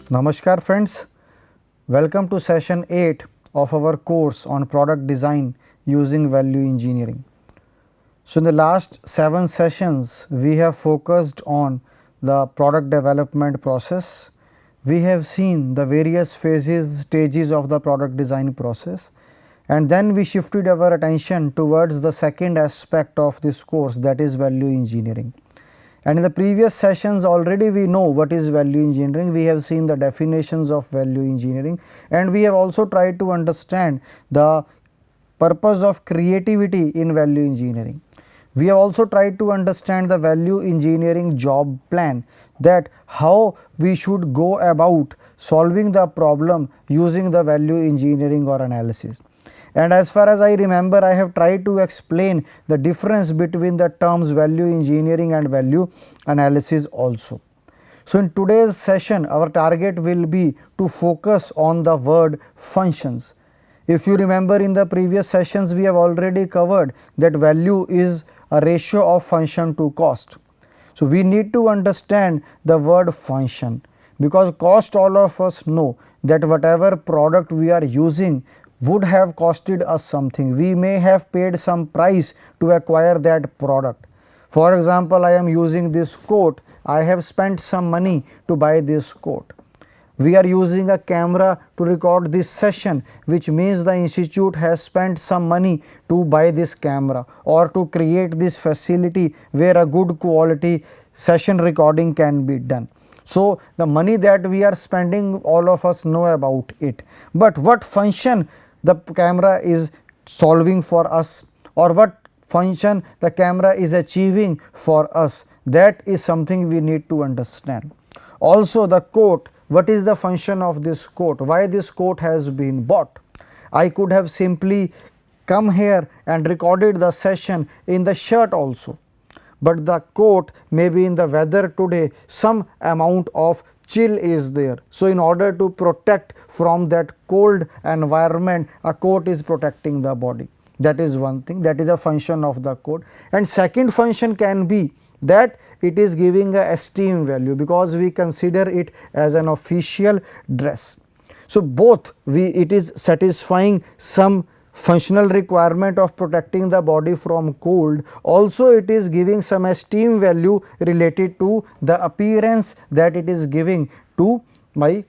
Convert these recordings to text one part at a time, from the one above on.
Namaskar friends, welcome to session 8 of our course on product design using value engineering. So, in the last 7 sessions we have focused on the product development process. We have seen the various stages of the product design process, and then we shifted our attention towards the second aspect of this course, that is value engineering. And in the previous sessions already we know what is value engineering. We have seen the definitions of value engineering, and we have also tried to understand the purpose of creativity in value engineering. We have also tried to understand the value engineering job plan, that how we should go about solving the problem using the value engineering or analysis. And as far as I remember, I have tried to explain the difference between the terms value engineering and value analysis also. So, in today's session our target will be to focus on the word functions. If you remember, in the previous sessions we have already covered that value is a ratio of function to cost. So, we need to understand the word function, because cost, all of us know that whatever product we are using would have costed us something. We may have paid some price to acquire that product. For example, I am using this coat, I have spent some money to buy this coat. We are using a camera to record this session, which means the institute has spent some money to buy this camera or to create this facility where a good quality session recording can be done. So, the money that we are spending, all of us know about it, but what function the camera is solving for us, or what function the camera is achieving for us, that is something we need to understand. Also, the coat, what is the function of this coat, why this coat has been bought. I could have simply come here and recorded the session in the shirt also, but the coat may be in the weather today, some amount of chill is there. So, in order to protect from that cold environment, a coat is protecting the body. That is one thing, that is a function of the coat. And second function can be that it is giving a esteem value, because we consider it as an official dress. So, both it is satisfying some functional requirement of protecting the body from cold, also it is giving some esteem value related to the appearance that it is giving to my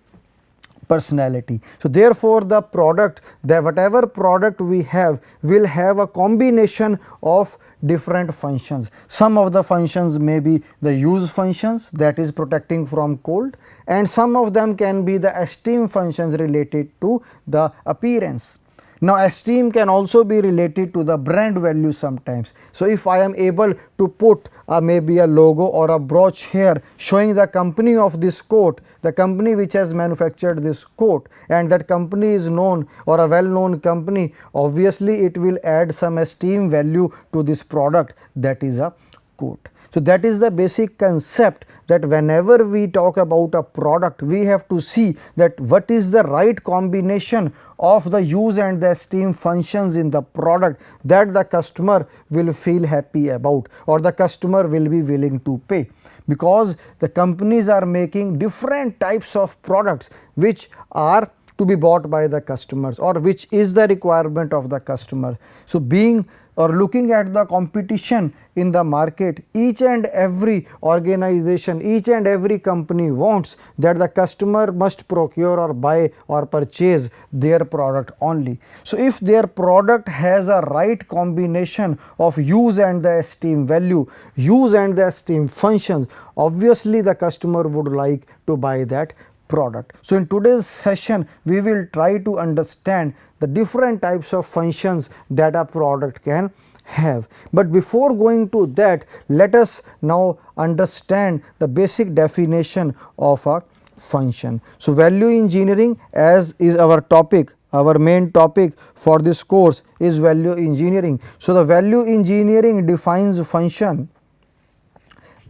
personality. So, therefore, the product, whatever product we have will have a combination of different functions. Some of the functions may be the use functions, that is protecting from cold, and some of them can be the esteem functions related to the appearance. Now, esteem can also be related to the brand value sometimes. So, if I am able to put maybe a logo or a brooch here showing the company of this coat, the company which has manufactured this coat, and that company is known or a well known company, obviously it will add some esteem value to this product, that is a coat. So, that is the basic concept, that whenever we talk about a product, we have to see that what is the right combination of the use and the esteem functions in the product that the customer will feel happy about, or the customer will be willing to pay, because the companies are making different types of products which are to be bought by the customers, or which is the requirement of the customer. So, being or looking at the competition in the market, each and every organization, each and every company wants that the customer must procure or buy or purchase their product only. So, if their product has a right combination of use and the esteem value, use and the esteem functions, obviously the customer would like to buy that product. So, in today's session we will try to understand the different types of functions that a product can have. But before going to that, let us now understand the basic definition of a function. So, value engineering, as is our topic, our main topic for this course is value engineering. So, the value engineering defines function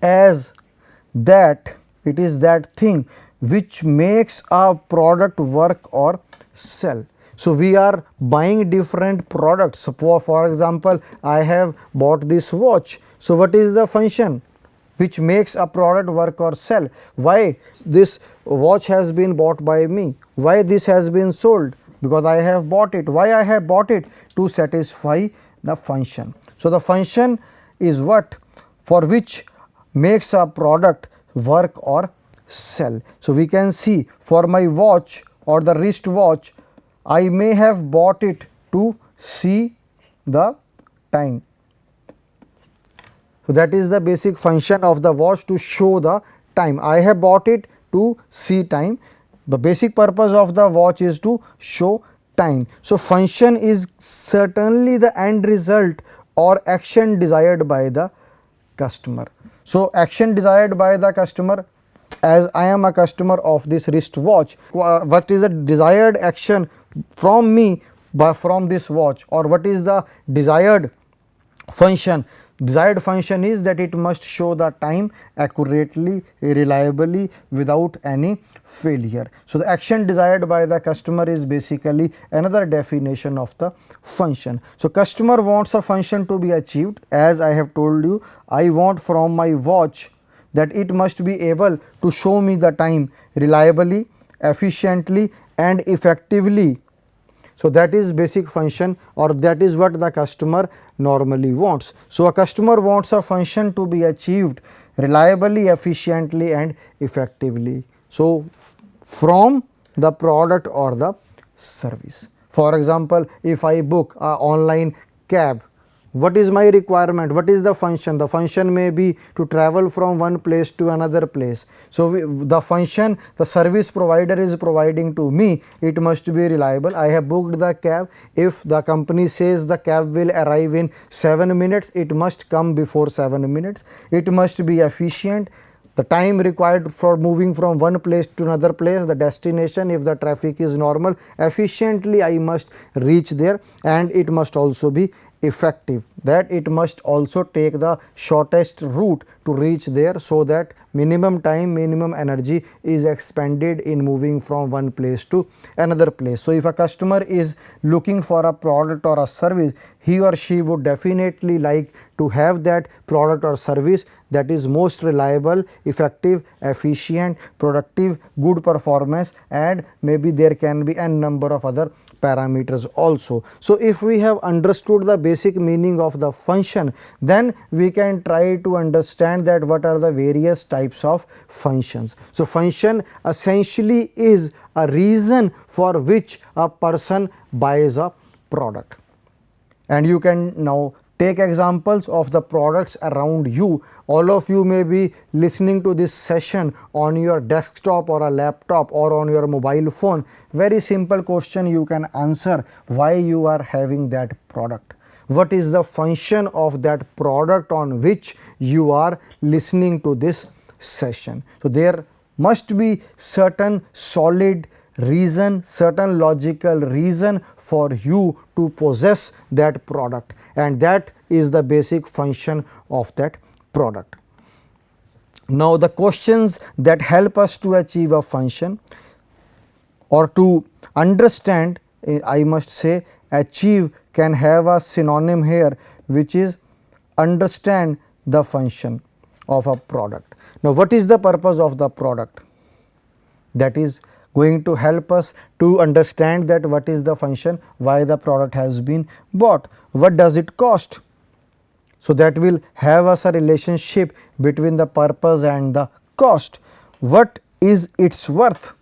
as that it is that thing which makes a product work or sell. So, we are buying different products. For example, I have bought this watch. So, what is the function? which makes a product work or sell. Why this watch has been bought by me? Why this has been sold? Because I have bought it. Why I have bought it? To satisfy the function. So, the function is what? For which makes a product work or sell. So, we can see for my watch or the wrist watch, I may have bought it to see the time. So, that is the basic function of the watch, to show the time. I have bought it to see time. The basic purpose of the watch is to show time. So, function is certainly the end result or action desired by the customer. So, action desired by the customer, as I am a customer of this wrist watch, what is the desired action from me from this watch, or what is the desired function? Desired function is that it must show the time accurately, reliably, without any failure. So, the action desired by the customer is basically another definition of the function. So, customer wants a function to be achieved, as I have told you. I want from my watch that it must be able to show me the time reliably, efficiently and effectively. So, that is basic function, or that is what the customer normally wants. So, a customer wants a function to be achieved reliably, efficiently and effectively. So, from the product or the service. For example, if I book a online cab, what is my requirement? What is the function? The function may be to travel from one place to another place. So, the function the service provider is providing to me, it must be reliable. I have booked the cab. If the company says the cab will arrive in 7 minutes, it must come before 7 minutes. It must be efficient. The time required for moving from one place to another place, the destination, if the traffic is normal, efficiently I must reach there, and it must also be effective, that it must also take the shortest route to reach there, so that minimum time, minimum energy is expended in moving from one place to another place. So, if a customer is looking for a product or a service, he or she would definitely like to have that product or service that is most reliable, effective, efficient, productive, good performance, and maybe there can be n number of other parameters also. So, if we have understood the basic meaning of the function, then we can try to understand that what are the various types of functions. So, function essentially is a reason for which a person buys a product, and you can now take examples of the products around you. All of you may be listening to this session on your desktop or a laptop or on your mobile phone. Very simple question you can answer: why you are having that product? What is the function of that product on which you are listening to this session? So, there must be certain solid reason, certain logical reason for you to possess that product, and that is the basic function of that product. Now, the questions that help us to achieve a function or to understand, I must say achieve can have a synonym here, which is understand the function of a product. Now, what is the purpose of the product? That is going to help us to understand that what is the function, why the product has been bought, what does it cost. So, that will have us a relationship between the purpose and the cost. What is its worth?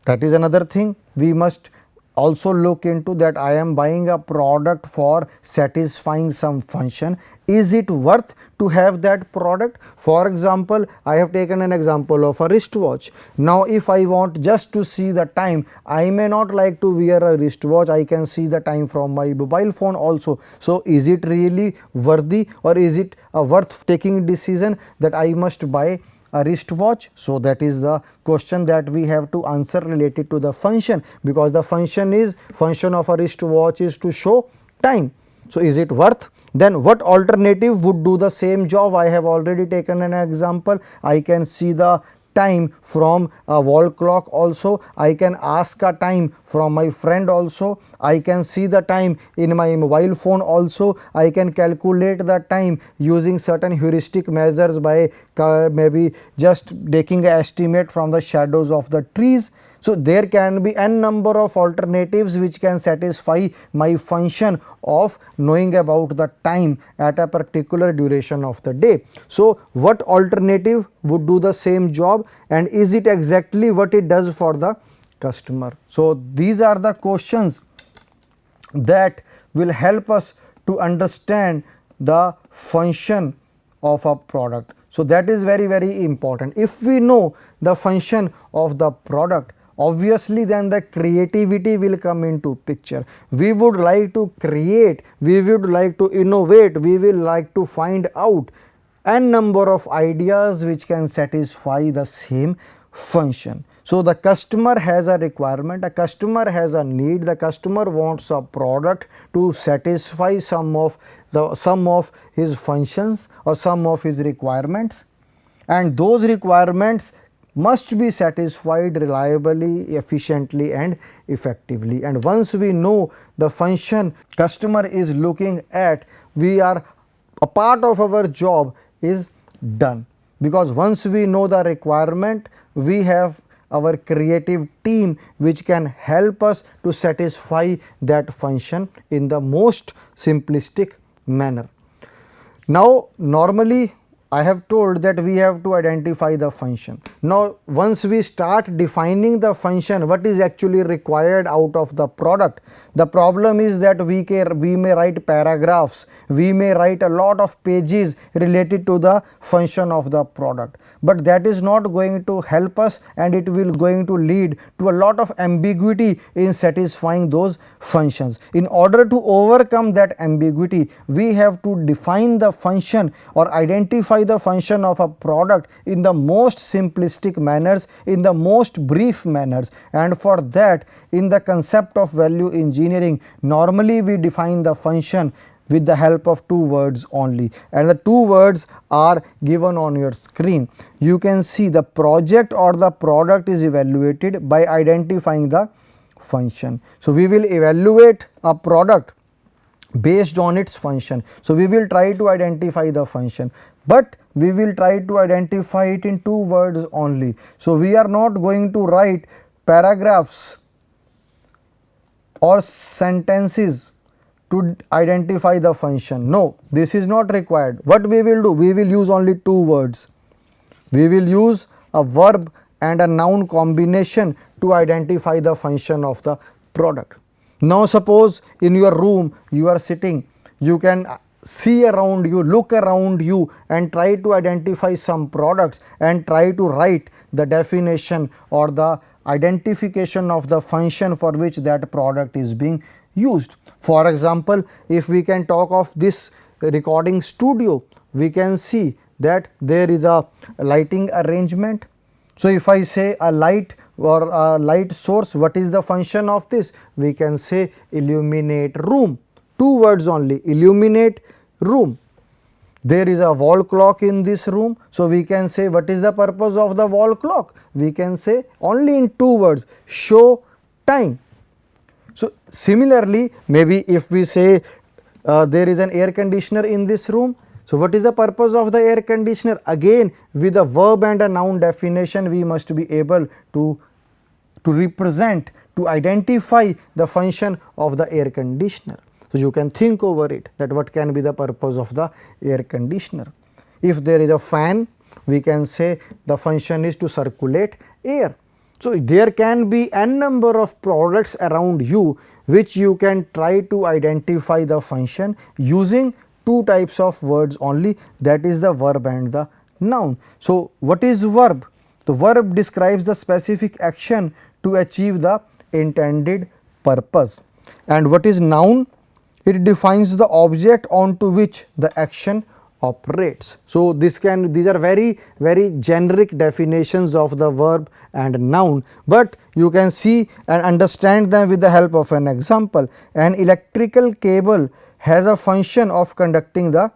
That is another thing we must also look into, that I am buying a product for satisfying some function. Is it worth to have that product? For example, I have taken an example of a wristwatch. Now, if I want just to see the time, I may not like to wear a wristwatch. I can see the time from my mobile phone also. So, is it really worthy, or is it a worth taking decision that I must buy a wristwatch? So, that is the question that we have to answer related to the function, because the function of a wristwatch is to show time. So, is it worth? Then what alternative would do the same job? I have already taken an example. I can see the time from a wall clock also. I can ask a time from my friend also. I can see the time in my mobile phone also. I can calculate the time using certain heuristic measures by maybe just taking an estimate from the shadows of the trees. So, there can be n number of alternatives which can satisfy my function of knowing about the time at a particular duration of the day. So, what alternative would do the same job, and is it exactly what it does for the customer? So, these are the questions that will help us to understand the function of a product. So, that is very important. If we know the function of the product, obviously then the creativity will come into picture. We would like to create, we would like to innovate, we will like to find out n number of ideas which can satisfy the same function. So, the customer has a requirement, a customer has a need, the customer wants a product to satisfy some of his functions or some of his requirements, and those requirements must be satisfied reliably, efficiently and effectively. And once we know the function customer is looking at, we are a part of our job is done, because once we know the requirement, we have our creative team which can help us to satisfy that function in the most simplistic manner. Now, normally I have told that we have to identify the function. Now, once we start defining the function, what is actually required out of the product, the problem is that we may write paragraphs, we may write a lot of pages related to the function of the product, but that is not going to help us, and it will going to lead to a lot of ambiguity in satisfying those functions. In order to overcome that ambiguity, we have to define the function or identify the function of a product in the most simplistic manners, in the most brief manners, and for that, in the concept of value engineering, normally we define the function with the help of two words only, and the two words are given on your screen. You can see the project or the product is evaluated by identifying the function. So, we will evaluate a product based on its function. So, we will try to identify the function, but we will try to identify it in two words only. So, we are not going to write paragraphs or sentences to identify the function. No, this is not required. What we will do? We will use only two words. We will use a verb and a noun combination to identify the function of the product. Now, suppose in your room you are sitting, you can see around you, look around you and try to identify some products and try to write the definition or the identification of the function for which that product is being used. For example, if we can talk of this recording studio, we can see that there is a lighting arrangement. So, if I say a light or a light source, what is the function of this? We can say illuminate room, two words only, illuminate room. There is a wall clock in this room. So, we can say what is the purpose of the wall clock? We can say only in two words, show time. So, similarly, maybe if we say there is an air conditioner in this room. So, what is the purpose of the air conditioner? Again, with a verb and a noun definition, we must be able to represent, to identify the function of the air conditioner. So, you can think over it, that what can be the purpose of the air conditioner. If there is a fan, we can say the function is to circulate air. So, there can be n number of products around you which you can try to identify the function using two types of words only, that is the verb and the noun. So, what is verb? The verb describes the specific action to achieve the intended purpose. And what is noun? It defines the object onto which the action operates. So, these are very generic definitions of the verb and noun, but you can see and understand them with the help of an example. An electrical cable has a function of conducting the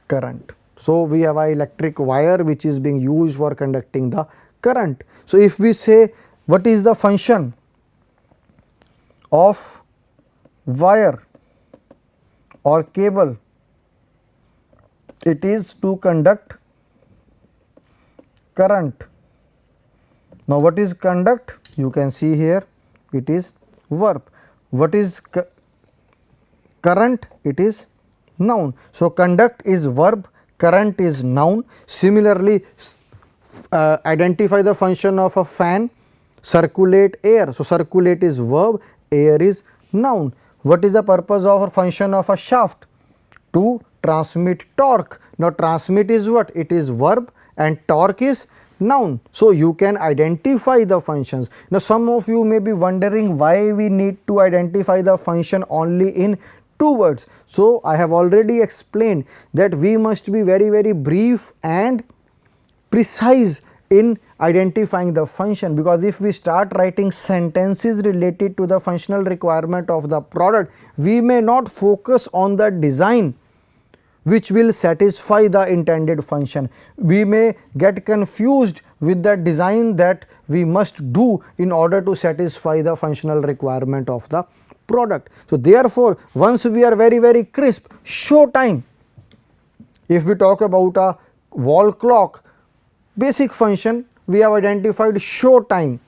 current. So, we have an electric wire which is being used for conducting the current. So, if we say what is the function of wire or cable, it is to conduct current. Now, what is conduct? You can see here it is verb. What is current? It is noun. So, conduct is verb, current is noun. Similarly, identify the function of a fan, circulate air. So, circulate is verb, air is noun. What is the purpose of a function of a shaft? To transmit torque. Now, transmit is what? It is verb and torque is noun. So, you can identify the functions. Now, some of you may be wondering why we need to identify the function only in 2 words. So, I have already explained that we must be very brief and precise in identifying the function, because if we start writing sentences related to the functional requirement of the product, we may not focus on the design which will satisfy the intended function. We may get confused with the design that we must do in order to satisfy the functional requirement of the product. So, therefore, once we are very crisp, show time. If we talk about a wall clock, basic function we have identified show time.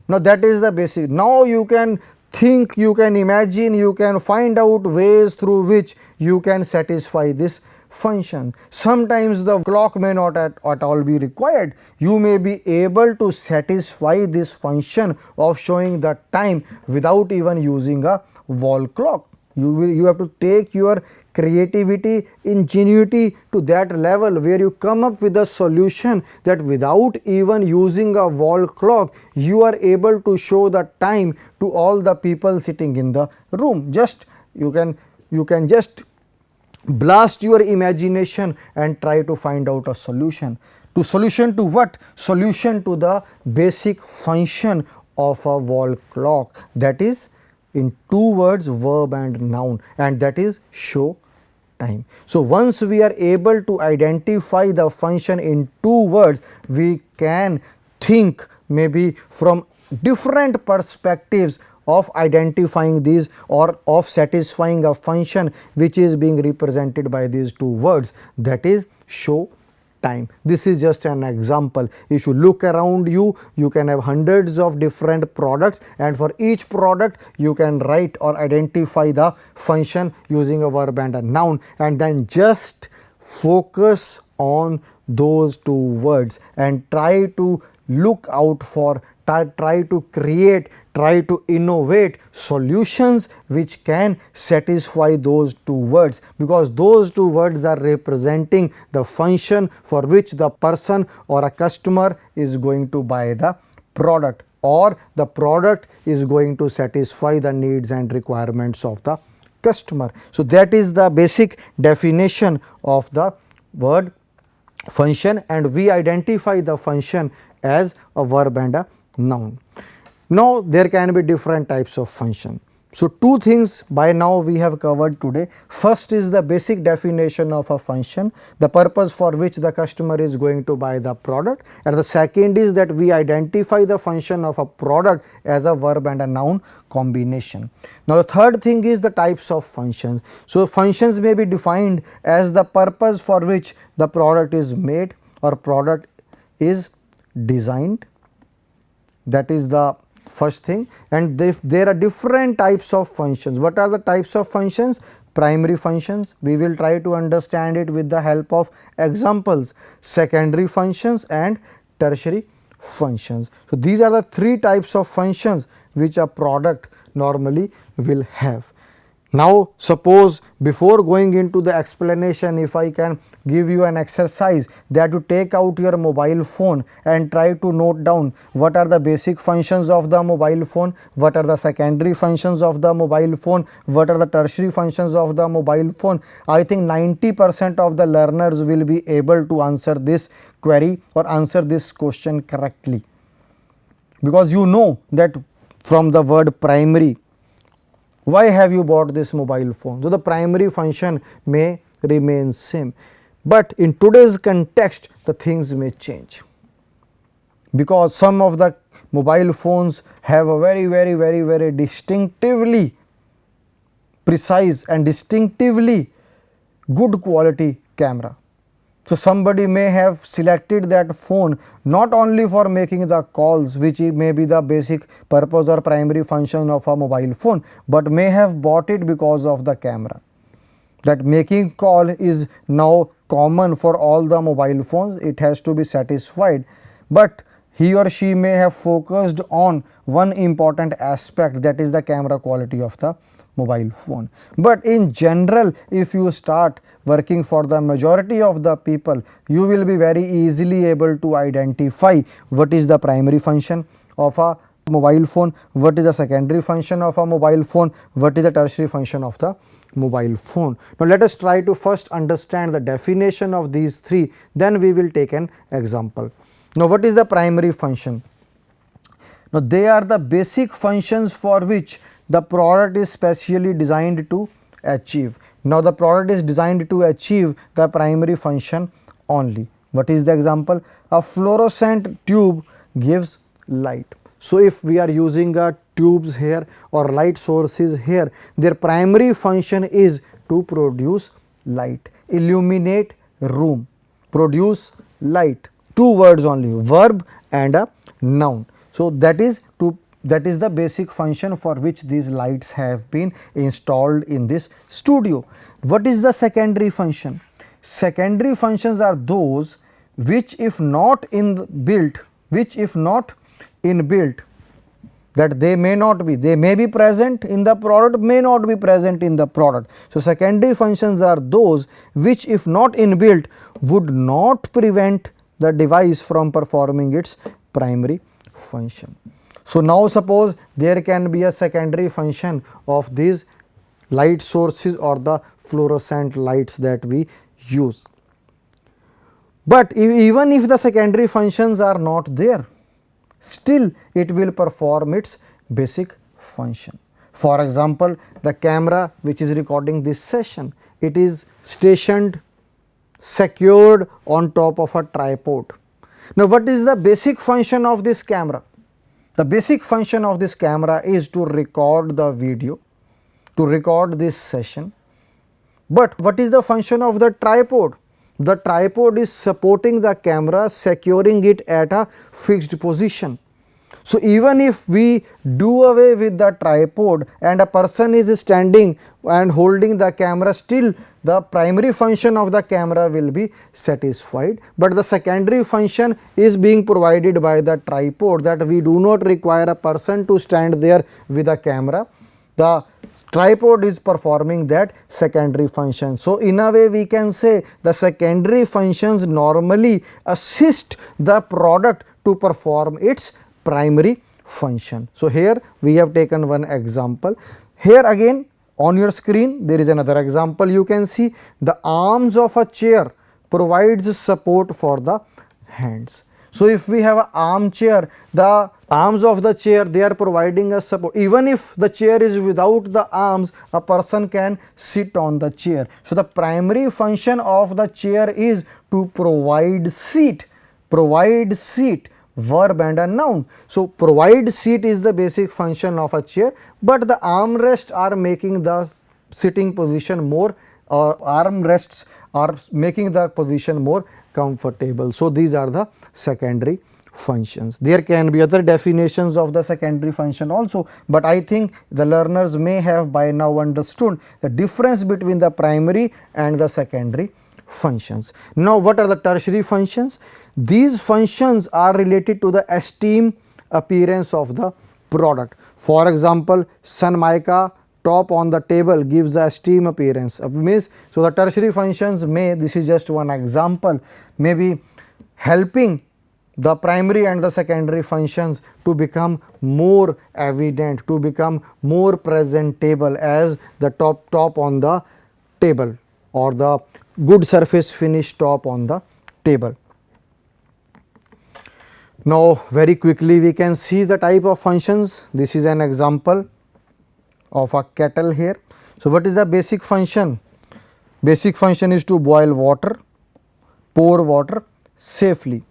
Now, that is the basic. Now, you can think, you can imagine, you can find out ways through which you can satisfy this function. Sometimes the clock may not at all be required. You may be able to satisfy this function of showing the time without even using a wall clock. You have to take your creativity, ingenuity to that level where you come up with a solution that without even using a wall clock, you are able to show the time to all the people sitting in the room. Just you can just blast your imagination and try to find out a solution. To solution to what? Solution to the basic function of a wall clock, that is in 2 words, verb and noun, and that is show time. So, once we are able to identify the function in 2 words, we can think maybe from different perspectives of identifying these or of satisfying a function which is being represented by these 2 words, that is show time. This is just an example. If you look around you, you can have hundreds of different products, and for each product you can write or identify the function using a verb and a noun, and then just focus on those 2 words and try to look out for, try to create, try to innovate solutions which can satisfy those 2 words, because those 2 words are representing the function for which the person or a customer is going to buy the product, or the product is going to satisfy the needs and requirements of the customer. So, that is the basic definition of the word function, and we identify the function as a verb and a noun. Now, there can be different types of function. So, 2 things by now we have covered today. First is the basic definition of a function, the purpose for which the customer is going to buy the product, and the second is that we identify the function of a product as a verb and a noun combination. Now, the third thing is the types of functions. So, functions may be defined as the purpose for which the product is made or product is designed. That is the first thing, and there are different types of functions. What are the types of functions? Primary functions, we will try to understand it with the help of examples. Secondary functions and tertiary functions. So, these are the 3 types of functions which a product normally will have. Now, suppose before going into the explanation, if I can give you an exercise that you take out your mobile phone and try to note down what are the basic functions of the mobile phone, what are the secondary functions of the mobile phone, what are the tertiary functions of the mobile phone. I think 90% of the learners will be able to answer this query or answer this question correctly, because you know that from the word primary, why have you bought this mobile phone? So, the primary function may remain same, but in today's context the things may change, because some of the mobile phones have a very distinctively precise and distinctively good quality camera. So somebody may have selected that phone not only for making the calls, which may be the basic purpose or primary function of a mobile phone, but may have bought it because of the camera. That making call is now common for all the mobile phones, it has to be satisfied, but he or she may have focused on one important aspect, that is the camera quality of the mobile phone. But in general, if you start working for the majority of the people, you will be very easily able to identify what is the primary function of a mobile phone, what is the secondary function of a mobile phone, what is the tertiary function of the mobile phone. Now let us try to first understand the definition of these three, then we will take an example. Now what is the primary function? Now they are the basic functions for which the product is specially designed to achieve. Now the product is designed to achieve the primary function only. What is the example? A fluorescent tube gives light. So if we are using a tubes here or light sources here, their primary function is to produce light, illuminate room, produce light. Two words only, verb and a noun. So that is the basic function for which these lights have been installed in this studio. What is the secondary function? Secondary functions are those which if not inbuilt, that they may be present in the product, may not be present in the product. So secondary functions are those which if not inbuilt would not prevent the device from performing its primary function. So now suppose there can be a secondary function of these light sources or the fluorescent lights that we use. But even if the secondary functions are not there, still it will perform its basic function. For example, the camera which is recording this session, it is stationed, secured on top of a tripod. Now what is the basic function of this camera? The basic function of this camera is to record the video, to record this session. But what is the function of the tripod? The tripod is supporting the camera, securing it at a fixed position. So even if we do away with the tripod and a person is standing and holding the camera, still the primary function of the camera will be satisfied, but the secondary function is being provided by the tripod, that we do not require a person to stand there with a camera. The tripod is performing that secondary function. So in a way we can say the secondary functions normally assist the product to perform its primary function. So here we have taken one example. Here again on your screen there is another example. You can see the arms of a chair provides support for the hands. So if we have an armchair, the arms of the chair, they are providing us support. Even if the chair is without the arms, a person can sit on the chair. So the primary function of the chair is to provide seat, verb and a noun. So provide seat is the basic function of a chair, but the armrests are making the sitting position more, or armrests are making the position more comfortable. So these are the secondary functions. There can be other definitions of the secondary function also, but I think the learners may have by now understood the difference between the primary and the secondary functions. Now what are the tertiary functions? These functions are related to the esteem appearance of the product. For example, Sunmica top on the table gives a esteem appearance. So the tertiary functions may, this is just one example, may be helping the primary and the secondary functions to become more evident, to become more presentable as the top on the table, or the good surface finish top on the table. Now very quickly we can see the type of functions. This is an example of a kettle here. So what is the basic function? Basic function is to boil water, pour water safely.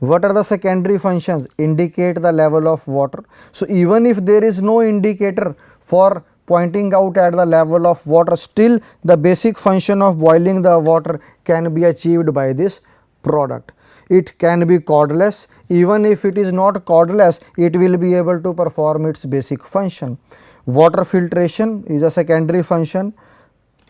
What are the secondary functions? Indicate the level of water. So even if there is no indicator for pointing out at the level of water, still the basic function of boiling the water can be achieved by this product. It can be cordless. Even if it is not cordless, it will be able to perform its basic function. Water filtration is a secondary function.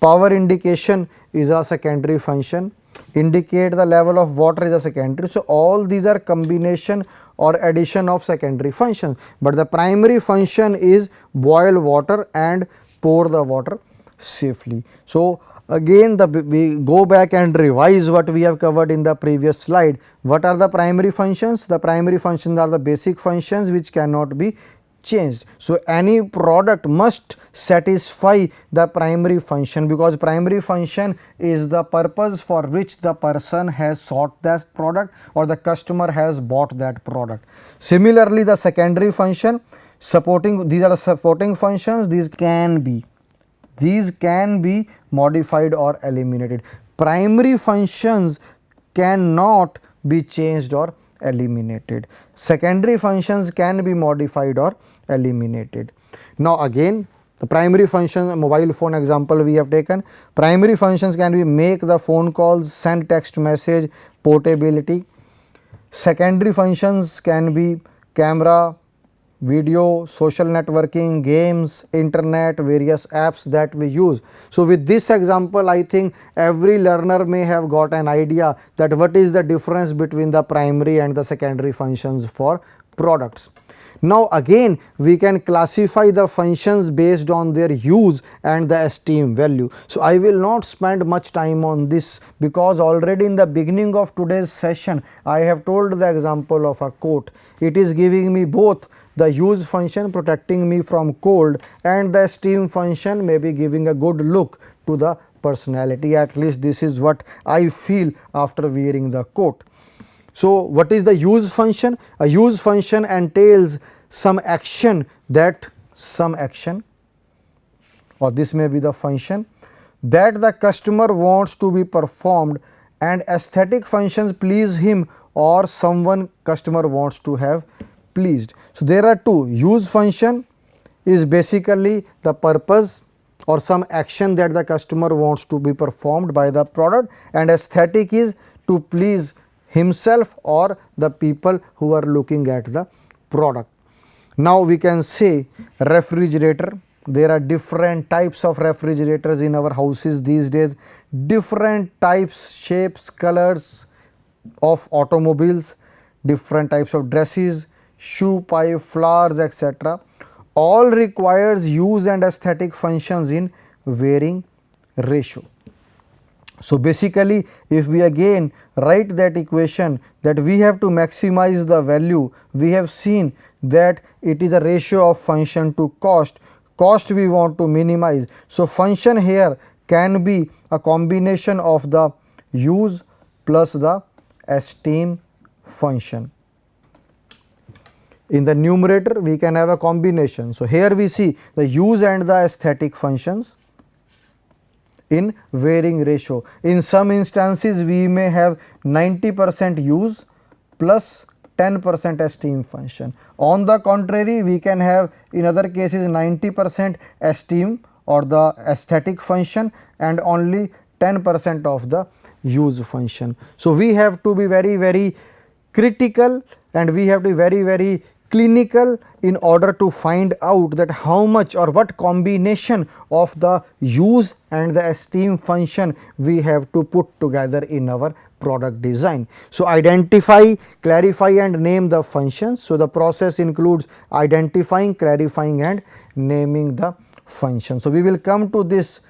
Power indication is a secondary function. Indicate the level of water is a secondary. So, all these are combination or addition of secondary functions, but the primary function is boil water and pour the water safely. So, again we go back and revise what we have covered in the previous slide. What are the primary functions? The primary functions are the basic functions which cannot be changed. So, any product must satisfy the primary function, because primary function is the purpose for which the person has sought that product or the customer has bought that product. Similarly, the secondary function supporting, these are the supporting functions, these can be modified or eliminated. Primary functions cannot be changed or eliminated. Secondary functions can be modified or eliminated. Now, again the primary function, mobile phone example we have taken. Primary functions can be make the phone calls, send text message, portability. Secondary functions can be camera, video, social networking, games, internet, various apps that we use. So, with this example, I think every learner may have got an idea that what is the difference between the primary and the secondary functions for products. Now, again we can classify the functions based on their use and the esteem value. So, I will not spend much time on this, because already in the beginning of today's session I have told the example of a coat. It is giving me both the use function protecting me from cold and the esteem function maybe giving a good look to the personality. At least this is what I feel after wearing the coat. So, what is the use function? A use function entails some action or this may be the function that the customer wants to be performed, and aesthetic functions please him or someone customer wants to have pleased. So, there are two. Use function is basically the purpose or some action that the customer wants to be performed by the product, and aesthetic is to please himself or the people who are looking at the product. Now, we can say refrigerator. There are different types of refrigerators in our houses these days, different types, shapes, colors of automobiles, different types of dresses, shoe pipe, flowers, etc. All requires use and aesthetic functions in varying ratio. So, basically if we again write that equation that we have to maximize the value, we have seen that it is a ratio of function to cost. Cost we want to minimize. So, function here can be a combination of the use plus the esteem function. In the numerator we can have a combination. So, here we see the use and the aesthetic functions in varying ratio. In some instances we may have 90% use plus 10% esteem function. On the contrary, we can have in other cases 90% esteem or the aesthetic function and only 10% of the use function. So, we have to be very critical and we have to be very clinical in order to find out that how much or what combination of the use and the esteem function we have to put together in our product design. So, identify, clarify and name the functions. So, the process includes identifying, clarifying and naming the function. So, we will come to this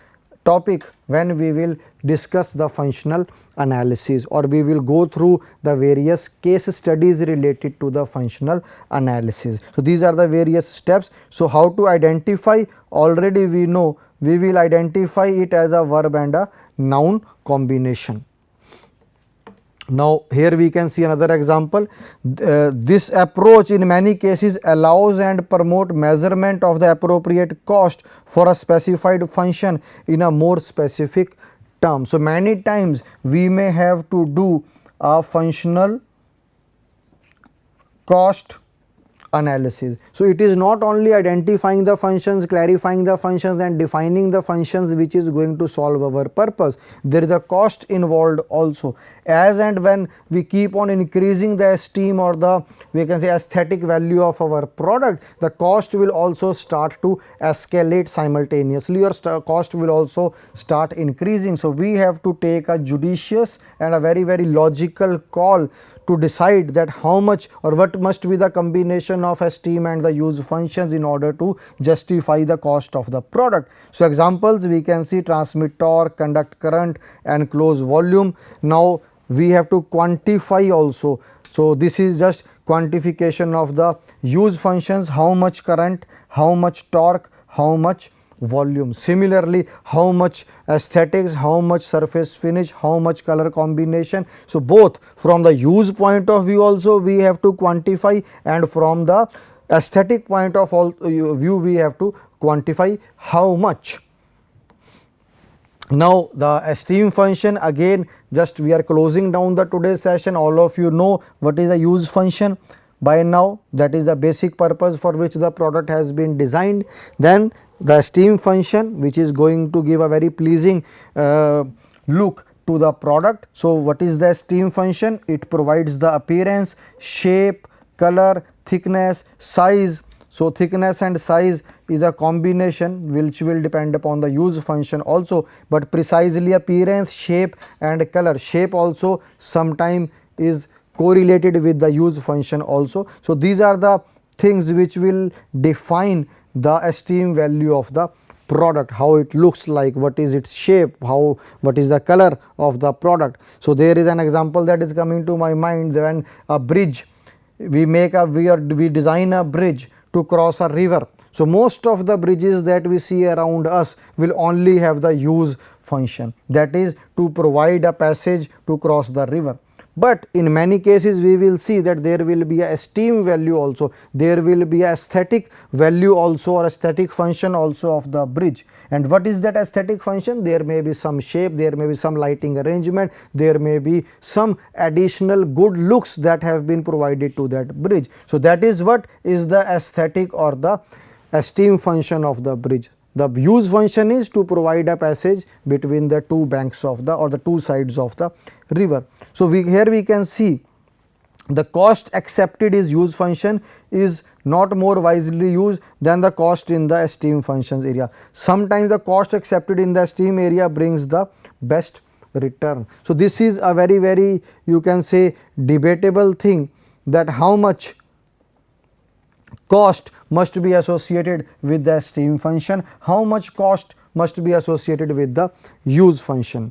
topic when we will discuss the functional analysis, or we will go through the various case studies related to the functional analysis. So, these are the various steps. So, how to identify? Already we know we will identify it as a verb and a noun combination. Now, here we can see another example. This approach in many cases allows and promote measurement of the appropriate cost for a specified function in a more specific term. So, many times we may have to do a functional cost analysis. So, it is not only identifying the functions, clarifying the functions and defining the functions which is going to solve our purpose. There is a cost involved also. As and when we keep on increasing the esteem or the, we can say, aesthetic value of our product, the cost will also start to escalate simultaneously, or cost will also start increasing. So, we have to take a judicious and a very logical call to decide that how much or what must be the combination of esteem and the use functions in order to justify the cost of the product. So, examples we can see: transmit torque, conduct current and close volume. Now, we have to quantify also. So, this is just quantification of the use functions: how much current, how much torque, how much volume. Similarly, how much aesthetics, how much surface finish, how much color combination. So, both from the use point of view also we have to quantify, and from the aesthetic point of view we have to quantify how much. Now, the esteem function, again just we are closing down the today's session. All of you know what is the use function by now, that is the basic purpose for which the product has been designed. Then the esteem function, which is going to give a very pleasing look to the product. So, what is the esteem function? It provides the appearance, shape, color, thickness, size. So, thickness and size is a combination which will depend upon the use function also, but precisely appearance, shape and color. Shape also sometime is correlated with the use function also. So, these are the things which will define the esteem value of the product, how it looks like, what is its shape, what is the color of the product. So, there is an example that is coming to my mind: when a bridge, we design a bridge to cross a river. So, most of the bridges that we see around us will only have the use function, that is to provide a passage to cross the river. But in many cases we will see that there will be a esteem value also, there will be a aesthetic value also, or aesthetic function also of the bridge. And what is that aesthetic function? There may be some shape, there may be some lighting arrangement, there may be some additional good looks that have been provided to that bridge. So, that is what is the aesthetic or the esteem function of the bridge. The use function is to provide a passage between the two banks of the, or the two sides of the river. So, here we can see the cost accepted is use function is not more wisely used than the cost in the esteem functions area. Sometimes the cost accepted in the esteem area brings the best return. So, this is a very you can say debatable thing, that how much cost must be associated with the esteem function, how much cost must be associated with the use function.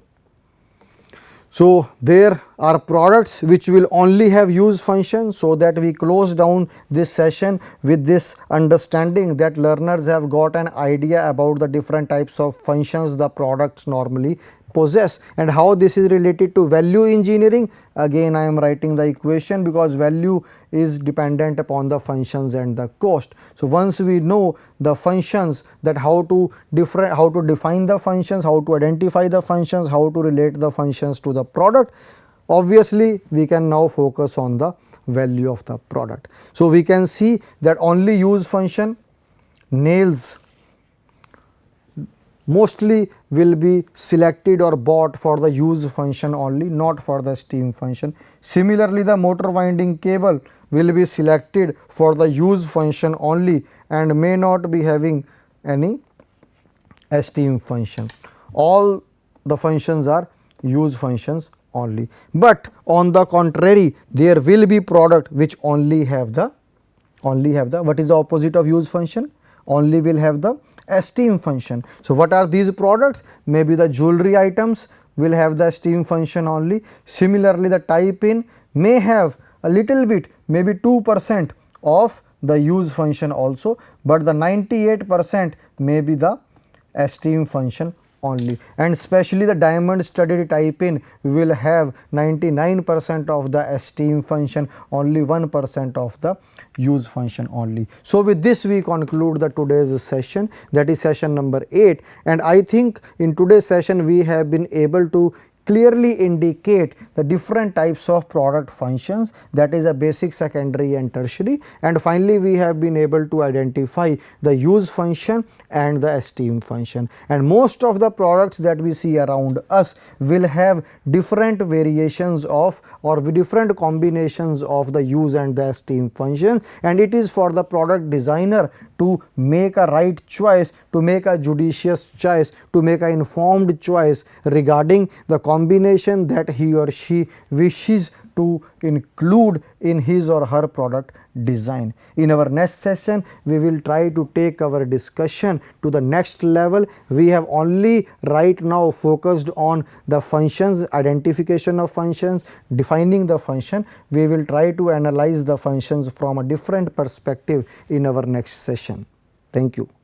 So, there are products which will only have use function, so that we close down this session with this understanding that learners have got an idea about the different types of functions the products normally possess, and how this is related to value engineering. Again, I am writing the equation because value is dependent upon the functions and the cost. So, once we know the functions, that how to define the functions, how to identify the functions, how to relate the functions to the product, obviously we can now focus on the value of the product. So, we can see that only use function nails mostly will be selected or bought for the use function only, not for the esteem function. Similarly, the motor winding cable will be selected for the use function only and may not be having any esteem function. All the functions are use functions only. But on the contrary, there will be product which only have the what is the opposite of use function? Only will have the esteem function. So, what are these products? Maybe the jewelry items will have the esteem function only. Similarly, the tie pin may have a little bit, maybe 2% of the use function also, but the 98% may be the esteem function only, and especially the diamond studded tie pin will have 99% of the esteem function, only 1% of the use function only. So, with this we conclude the today's session, that is session number 8, and I think in today's session we have been able to clearly indicate the different types of product functions, that is a basic, secondary and tertiary, and finally we have been able to identify the use function and the esteem function. And most of the products that we see around us will have different variations of or different combinations of the use and the esteem function, and it is for the product designer to make a right choice, to make a judicious choice, to make an informed choice regarding the combination that he or she wishes to include in his or her product design. In our next session, we will try to take our discussion to the next level. We have only right now focused on the functions, identification of functions, defining the function. We will try to analyze the functions from a different perspective in our next session. Thank you.